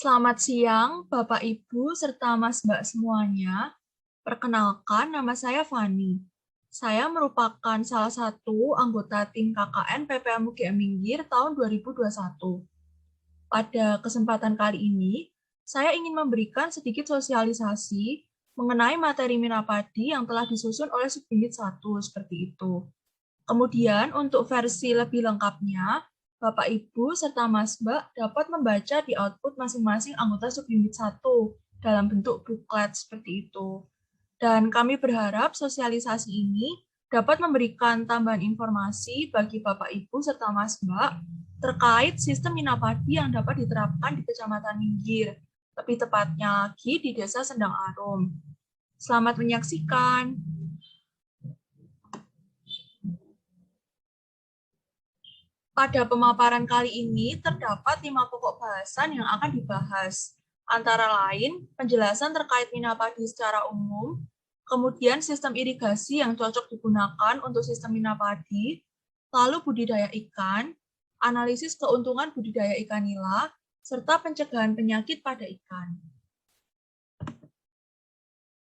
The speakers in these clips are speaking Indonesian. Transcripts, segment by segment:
Selamat siang, Bapak Ibu serta Mas Mbak semuanya. Perkenalkan, nama saya Fani. Saya merupakan salah satu anggota tim KKN PPM UGM Minggir tahun 2021. Pada kesempatan kali ini, saya ingin memberikan sedikit sosialisasi mengenai materi Minapadi yang telah disusun oleh Subunit 1 seperti itu. Kemudian untuk versi lebih lengkapnya, Bapak Ibu serta Mas Mbak dapat membaca di output masing-masing anggota subunit 1 dalam bentuk booklet seperti itu. Dan kami berharap sosialisasi ini dapat memberikan tambahan informasi bagi Bapak Ibu serta Mas Mbak terkait sistem Minapadi yang dapat diterapkan di Kecamatan Minggir, lebih tepatnya lagi di Desa Sendang Arum. Selamat menyaksikan. Pada pemaparan kali ini terdapat 5 pokok bahasan yang akan dibahas, antara lain penjelasan terkait Minapadi secara umum, kemudian sistem irigasi yang cocok digunakan untuk sistem Minapadi, lalu budidaya ikan, analisis keuntungan budidaya ikan nila, serta pencegahan penyakit pada ikan.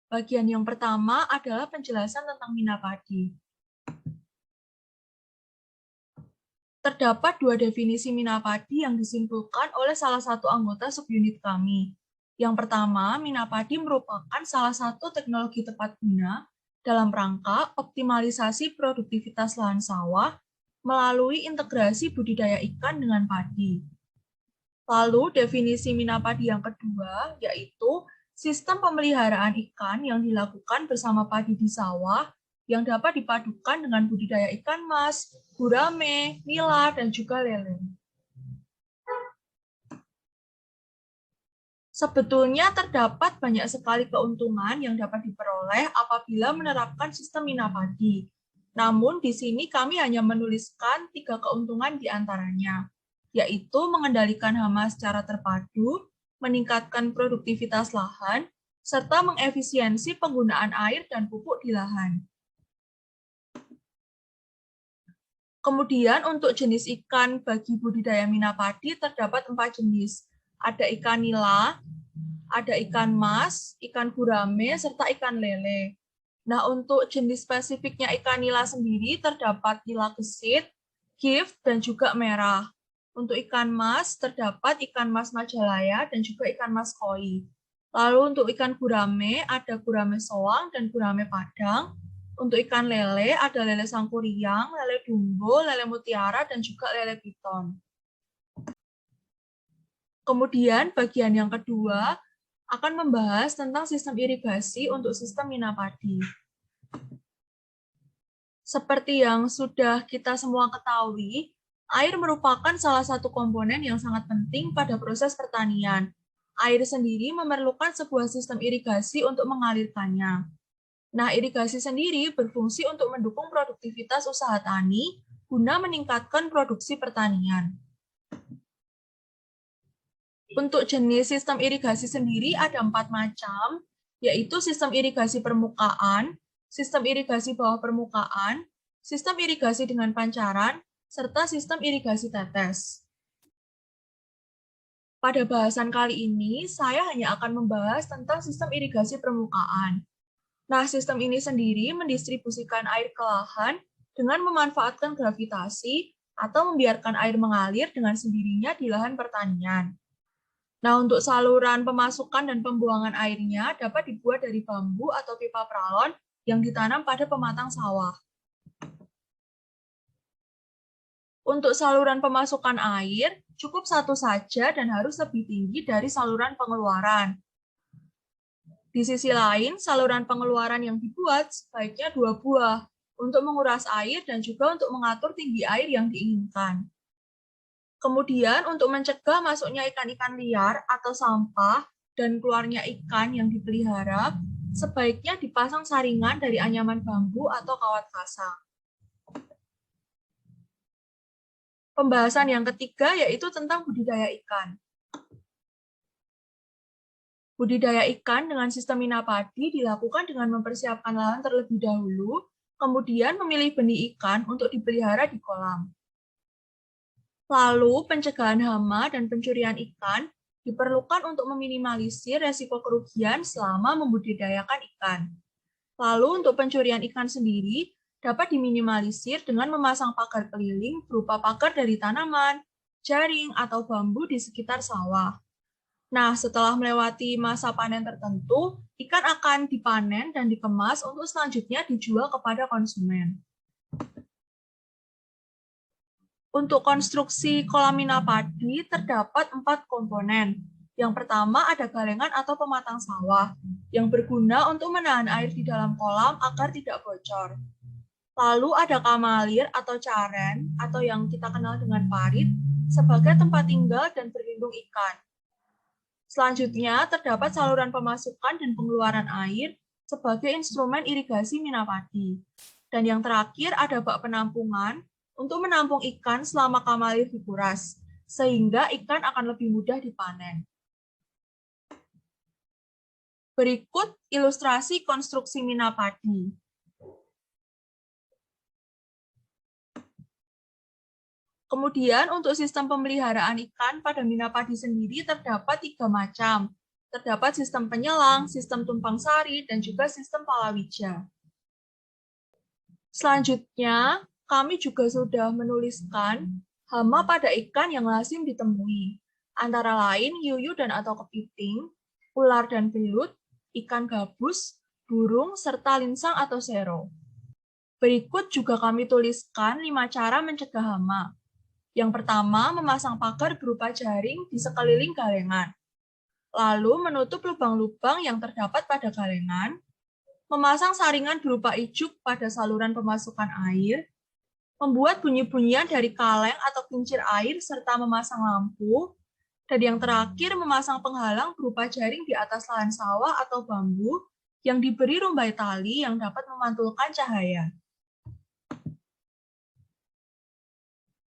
Bagian yang pertama adalah penjelasan tentang Minapadi. Terdapat 2 definisi Minapadi yang disimpulkan oleh salah satu anggota subunit kami. Yang pertama, Minapadi merupakan salah satu teknologi tepat guna dalam rangka optimalisasi produktivitas lahan sawah melalui integrasi budidaya ikan dengan padi. Lalu, definisi Minapadi yang kedua yaitu sistem pemeliharaan ikan yang dilakukan bersama padi di sawah yang dapat dipadukan dengan budidaya ikan mas, gurame, nila, dan juga lele. Sebetulnya terdapat banyak sekali keuntungan yang dapat diperoleh apabila menerapkan sistem Minapadi. Namun di sini kami hanya menuliskan 3 keuntungan di antaranya, yaitu mengendalikan hama secara terpadu, meningkatkan produktivitas lahan, serta mengefisiensi penggunaan air dan pupuk di lahan. Kemudian untuk jenis ikan bagi budidaya Minapadi terdapat 4 jenis. Ada ikan nila, ada ikan mas, ikan gurame, serta ikan lele. Nah, untuk jenis spesifiknya ikan nila sendiri terdapat nila gesit, gift, dan juga merah. Untuk ikan mas terdapat ikan mas Majalaya dan juga ikan mas koi. Lalu untuk ikan gurame ada gurame soang dan gurame padang. Untuk ikan lele ada lele sangkuriang, lele dumbo, lele mutiara, dan juga lele piton. Kemudian bagian yang kedua akan membahas tentang sistem irigasi untuk sistem Minapadi. Seperti yang sudah kita semua ketahui, air merupakan salah satu komponen yang sangat penting pada proses pertanian. Air sendiri memerlukan sebuah sistem irigasi untuk mengalirkannya. Nah, irigasi sendiri berfungsi untuk mendukung produktivitas usaha tani guna meningkatkan produksi pertanian. Untuk jenis sistem irigasi sendiri ada 4 macam, yaitu sistem irigasi permukaan, sistem irigasi bawah permukaan, sistem irigasi dengan pancaran, serta sistem irigasi tetes. Pada bahasan kali ini, saya hanya akan membahas tentang sistem irigasi permukaan. Nah, sistem ini sendiri mendistribusikan air ke lahan dengan memanfaatkan gravitasi atau membiarkan air mengalir dengan sendirinya di lahan pertanian. Nah, untuk saluran pemasukan dan pembuangan airnya dapat dibuat dari bambu atau pipa pralon yang ditanam pada pematang sawah. Untuk saluran pemasukan air, cukup satu saja dan harus lebih tinggi dari saluran pengeluaran. Di sisi lain, saluran pengeluaran yang dibuat sebaiknya 2 buah untuk menguras air dan juga untuk mengatur tinggi air yang diinginkan. Kemudian untuk mencegah masuknya ikan-ikan liar atau sampah dan keluarnya ikan yang dipelihara, sebaiknya dipasang saringan dari anyaman bambu atau kawat kasang. Pembahasan yang ketiga yaitu tentang budidaya ikan. Budidaya ikan dengan sistem Minapadi dilakukan dengan mempersiapkan lahan terlebih dahulu, kemudian memilih benih ikan untuk dipelihara di kolam. Lalu pencegahan hama dan pencurian ikan Diperlukan untuk meminimalisir resiko kerugian selama membudidayakan ikan. Lalu untuk pencurian ikan sendiri dapat diminimalisir dengan memasang pagar keliling berupa pagar dari tanaman, jaring, atau bambu di sekitar sawah. Nah, setelah melewati masa panen tertentu, ikan akan dipanen dan dikemas untuk selanjutnya dijual kepada konsumen. Untuk konstruksi kolam minapadi terdapat 4 komponen. Yang pertama ada galengan atau pematang sawah, yang berguna untuk menahan air di dalam kolam agar tidak bocor. Lalu ada kamalir atau caren, atau yang kita kenal dengan parit, sebagai tempat tinggal dan berlindung ikan. Selanjutnya, terdapat saluran pemasukan dan pengeluaran air sebagai instrumen irigasi minapadi. Dan yang terakhir ada bak penampungan untuk menampung ikan selama kamalir dikuras, sehingga ikan akan lebih mudah dipanen. Berikut ilustrasi konstruksi minapadi. Kemudian untuk sistem pemeliharaan ikan pada minapadi sendiri terdapat 3 macam. Terdapat sistem penyelang, sistem tumpang sari, dan juga sistem palawija. Selanjutnya, kami juga sudah menuliskan hama pada ikan yang lazim ditemui. Antara lain yuyu dan atau kepiting, ular dan belut, ikan gabus, burung, serta linsang atau sero. Berikut juga kami tuliskan 5 cara mencegah hama. Yang pertama, memasang pagar berupa jaring di sekeliling galengan. Lalu menutup lubang-lubang yang terdapat pada galengan, memasang saringan berupa ijuk pada saluran pemasukan air, membuat bunyi-bunyian dari kaleng atau kincir air, serta memasang lampu, dan yang terakhir memasang penghalang berupa jaring di atas lahan sawah atau bambu yang diberi rumbai tali yang dapat memantulkan cahaya.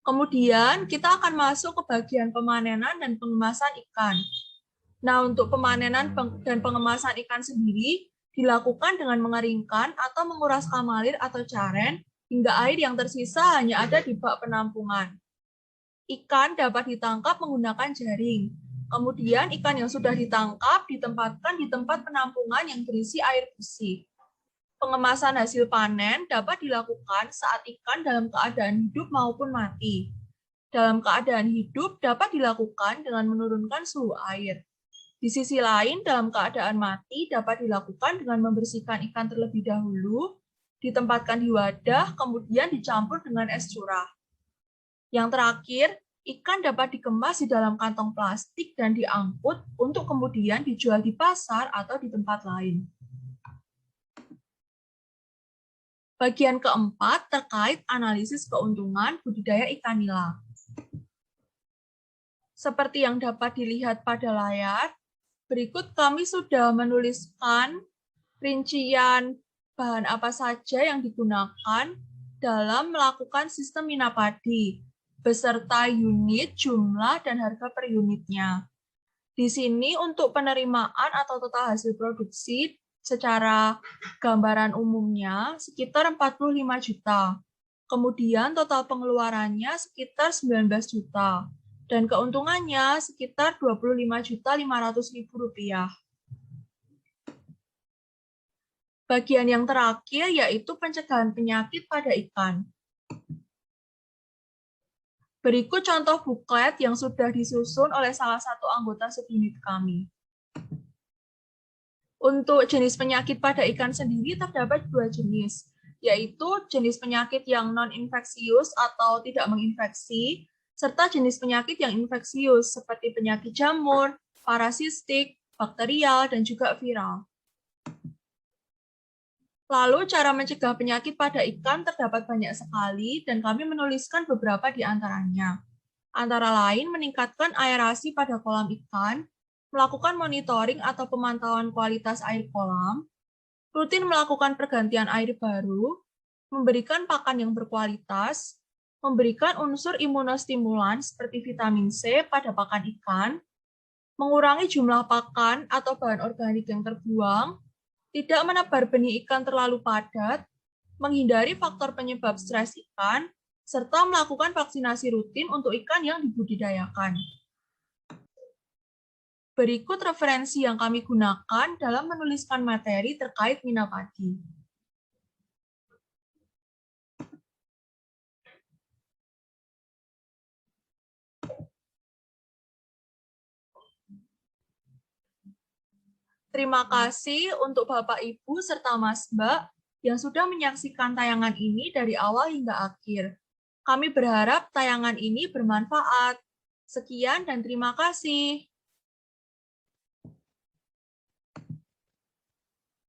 Kemudian kita akan masuk ke bagian pemanenan dan pengemasan ikan. Nah, untuk pemanenan dan pengemasan ikan sendiri dilakukan dengan mengeringkan atau menguras kamalir atau caren hingga air yang tersisa hanya ada di bak penampungan. Ikan dapat ditangkap menggunakan jaring. Kemudian ikan yang sudah ditangkap ditempatkan di tempat penampungan yang berisi air bersih. Pengemasan hasil panen dapat dilakukan saat ikan dalam keadaan hidup maupun mati. Dalam keadaan hidup dapat dilakukan dengan menurunkan suhu air. Di sisi lain, dalam keadaan mati dapat dilakukan dengan membersihkan ikan terlebih dahulu, ditempatkan di wadah, kemudian dicampur dengan es curah. Yang terakhir, ikan dapat dikemas di dalam kantong plastik dan diangkut untuk kemudian dijual di pasar atau di tempat lain. Bagian keempat terkait analisis keuntungan budidaya ikan nila. Seperti yang dapat dilihat pada layar, berikut kami sudah menuliskan rincian bahan apa saja yang digunakan dalam melakukan sistem minapadi, beserta unit, jumlah, dan harga per unitnya. Di sini untuk penerimaan atau total hasil produksi secara gambaran umumnya sekitar 45 juta. Kemudian total pengeluarannya sekitar 19 juta. Dan keuntungannya sekitar 25.500.000 rupiah. Bagian yang terakhir yaitu pencegahan penyakit pada ikan. Berikut contoh buklet yang sudah disusun oleh salah satu anggota subunit kami. Untuk jenis penyakit pada ikan sendiri terdapat 2 jenis, yaitu jenis penyakit yang non-infeksius atau tidak menginfeksi, serta jenis penyakit yang infeksius seperti penyakit jamur, parasistik, bakterial, dan juga viral. Lalu cara mencegah penyakit pada ikan terdapat banyak sekali dan kami menuliskan beberapa di antaranya. Antara lain meningkatkan aerasi pada kolam ikan, melakukan monitoring atau pemantauan kualitas air kolam, rutin melakukan pergantian air baru, memberikan pakan yang berkualitas, memberikan unsur imunostimulan seperti vitamin C pada pakan ikan, mengurangi jumlah pakan atau bahan organik yang terbuang, tidak menebar benih ikan terlalu padat, menghindari faktor penyebab stres ikan, serta melakukan vaksinasi rutin untuk ikan yang dibudidayakan. Berikut referensi yang kami gunakan dalam menuliskan materi terkait Minapadi. Terima kasih untuk Bapak, Ibu, serta Mas Mbak yang sudah menyaksikan tayangan ini dari awal hingga akhir. Kami berharap tayangan ini bermanfaat. Sekian dan terima kasih.